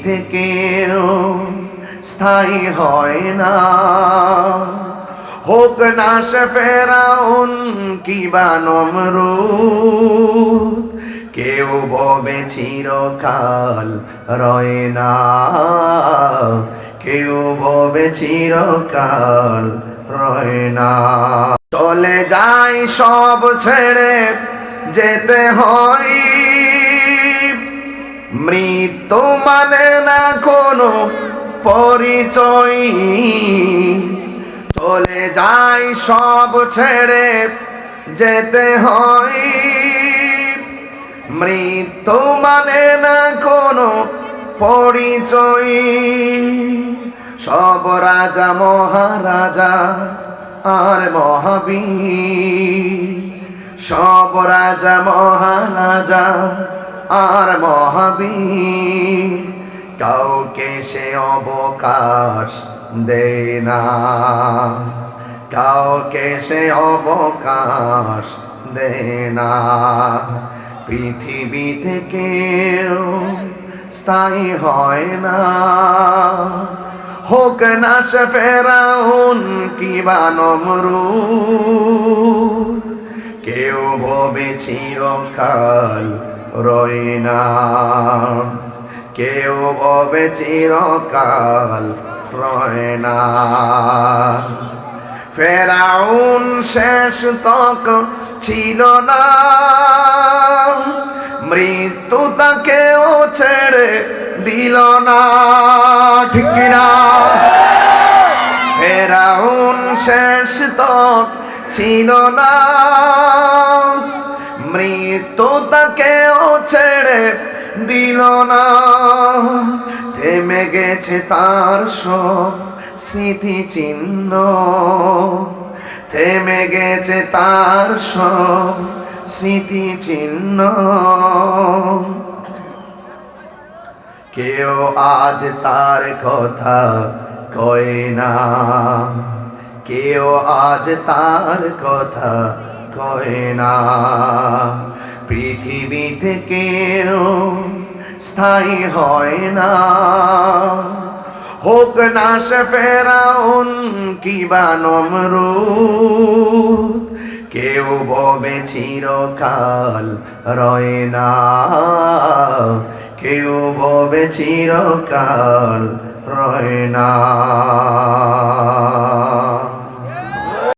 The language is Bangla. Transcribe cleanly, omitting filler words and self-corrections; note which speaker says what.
Speaker 1: থেকেও স্থায়ী হয় না। হোক না সে ফেরাউন কিবা নমরুদ, কেউ ভবে চিরকাল রয় না, কেউ ভবে চিরকাল রয় না। চলে যাই সব ছেড়ে যেতে হয়, মৃত্যু মানে না কোনো পরিচয়। চলে যাই সব ছেড়ে যেতে হয়, মৃত্যু মানে না কোনো পরিচয়। সব রাজা মহারাজা আর মহাবীর, সব রাজা মহারাজা আর মহাবীর, কাউকে সে অবকাশ দেয় না, কাউকে সে অবকাশ দেয় না। পৃথিবী থেকেও স্থায়ী হয় না, হোক না সে ফেরাউন কিবা নমরুদ, কেউ ভবে চিরকাল রয় না, কেউ ভবে চিরকাল রয় না। ফেরাউন শেষ তক ছিল না, মৃত্যু তাকেও ছেড়ে দিল না, ঠিক কিনা? ফেরাউন শেষ তক ছিল না, মৃত্যু তাকেও ছেড়ে দিল না। থেমে গেছে তার সব স্মৃতি চিহ্ন, থেমে গেছে তার সব স্মৃতি চিহ্ন। কেউ আজ তার কথা কয় না, কেউ আজ তার কথা কয় না। পৃথিবী থেকেও স্থায়ী হয় না, হোক না সে ফেরাউন কিবা নমরুদ, কেউ ভবে চিরকাল রয় না, কেউ ভবে চিরকাল রয় না।